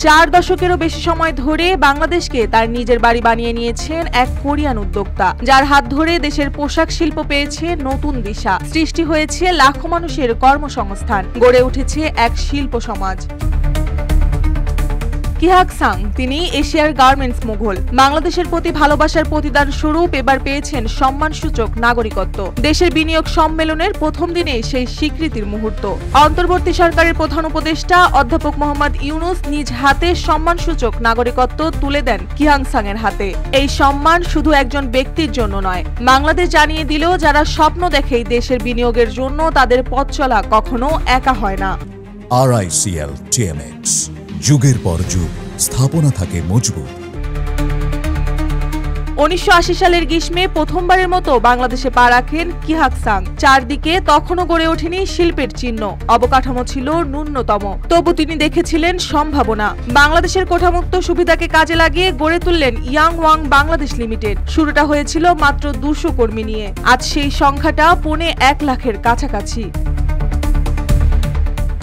4 দশকেরও বেশি সময় ধরে বাংলাদেশকে তার নিজের বাড়ি বানিয়ে নিয়েছেন এক কোরিয়ান উদ্যোক্তা, যার হাত ধরে দেশের পোশাক শিল্প পেয়েছে নতুন দিশা, সৃষ্টি হয়েছে লাখো মানুষের কর্মসংস্থান, গড়ে উঠেছে এক শিল্প সমাজ। কিহাক সাং, তিনি এশিয়ার গার্মেন্টস মোগল। বাংলাদেশের প্রতি ভালোবাসার প্রতিদান স্বরূপ এবার পেয়েছেন সম্মানসূচক নাগরিকত্ব। দেশের বিনিয়োগ সম্মেলনের প্রথম দিনে সেই স্বীকৃতির মুহূর্ত। অন্তর্বর্তী সরকারের প্রধান উপদেষ্টা অধ্যাপক মোহাম্মদ ইউনুস নিজ হাতে সম্মানসূচক নাগরিকত্ব তুলে দেন কিহাক সাং এর হাতে। এই সম্মান শুধু একজন ব্যক্তির জন্য নয়, বাংলাদেশ জানিয়ে দিল যারা স্বপ্ন দেখে দেশের বিনিয়োগের জন্য তাদের পথ চলা কখনো একা হয় না। RICL TMX, যুগের পর যুগ স্থাপনা থাকে মজবুত। 1980 সালের গ্রীষ্মে প্রথমবারের মতো বাংলাদেশে পা রাখেন কিহাক সাং। চারদিকে তখনও গড়ে ওঠেনি শিল্পের চিহ্ন, অবকাঠামো ছিল ন্যূনতম, তবু তিনি দেখেছিলেন সম্ভাবনা। বাংলাদেশের কোঠামুক্ত সুবিধাকে কাজে লাগিয়ে গড়ে তুললেন ইয়াং ওয়াং বাংলাদেশ লিমিটেড। শুরুটা হয়েছিল মাত্র 200 কর্মী নিয়ে, আজ সেই সংখ্যাটা 1.25 লাখের কাছাকাছি।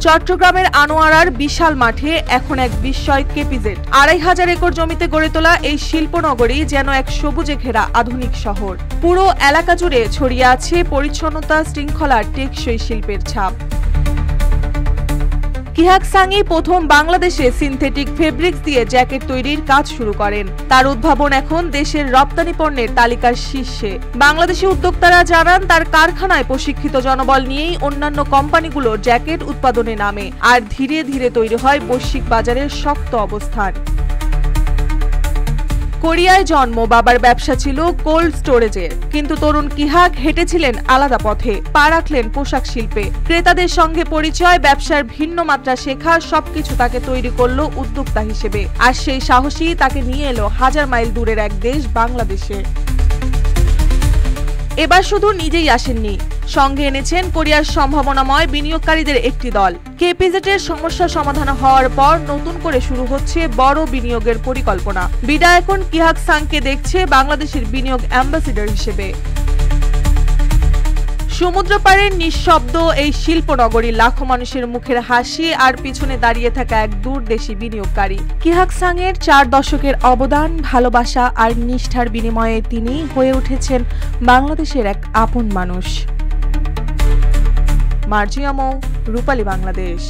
চট্টগ্রামের আনোয়ারার বিশাল মাঠে এখন এক বিস্ময় কেপিজেড। 2500 একর জমিতে গড়ে তোলা এই শিল্পনগরী যেন এক সবুজে ঘেরা আধুনিক শহর। পুরো এলাকা জুড়ে ছড়িয়ে আছে পরিচ্ছন্নতা, শৃঙ্খলার টেকসই শিল্পের ছাপ। কিহাক সাংই প্রথম বাংলাদেশে সিনথেটিক ফেব্রিক্স দিয়ে জ্যাকেট তৈরির কাজ শুরু করেন। তার উদ্ভাবন এখন দেশের রপ্তানি পণ্যের তালিকার শীর্ষে। বাংলাদেশি উদ্যোক্তারা জানান তার কারখানায় প্রশিক্ষিত জনবল নিয়েই অন্যান্য কোম্পানিগুলো জ্যাকেট উৎপাদনে নামে, আর ধীরে ধীরে তৈরি হয় বৈশ্বিক বাজারের শক্ত অবস্থান। কোরিয়ায় জন্ম, বাবার ব্যবসা ছিল কোল্ড স্টোরেজের, কিন্তু তরুণ কিহাক হেঁটেছিলেন আলাদা পথে, পা রাখলেন পোশাক শিল্পে। ক্রেতাদের সঙ্গে পরিচয়, ব্যবসার ভিন্ন মাত্রা শেখা, সবকিছু তাকে তৈরি করলো উদ্যোক্তা হিসেবে। আর সেই সাহসী তাকে নিয়ে এলো 1000 মাইল দূরের এক দেশ বাংলাদেশে। এবার শুধু নিজেই আসেননি, সঙ্গে এনেছেন কোরিয়ার সম্ভাবনাময় বিনিয়োগকারীদের একটি দল। কেপিজেটের সমস্যা সমাধান হওয়ার পর নতুন করে শুরু হচ্ছে বড় বিনিয়োগের পরিকল্পনা। বিডা এখন কিহাক সাংকে দেখছে বাংলাদেশের বিনিয়োগ অ্যাম্বাসিডর হিসেবে। সমুদ্র পাড়ের নিঃশব্দ এই শিল্পনগরী, লাখো মানুষের মুখের হাসি, আর পিছনে দাঁড়িয়ে থাকা এক দূরদেশী বিনিয়োগকারী। কিহাক সাং এর 4 দশকের অবদান, ভালোবাসা আর নিষ্ঠার বিনিময়ে তিনি হয়ে উঠেছেন বাংলাদেশের এক আপন মানুষ। মার্জিয়া মৌ, রূপালী বাংলাদেশ।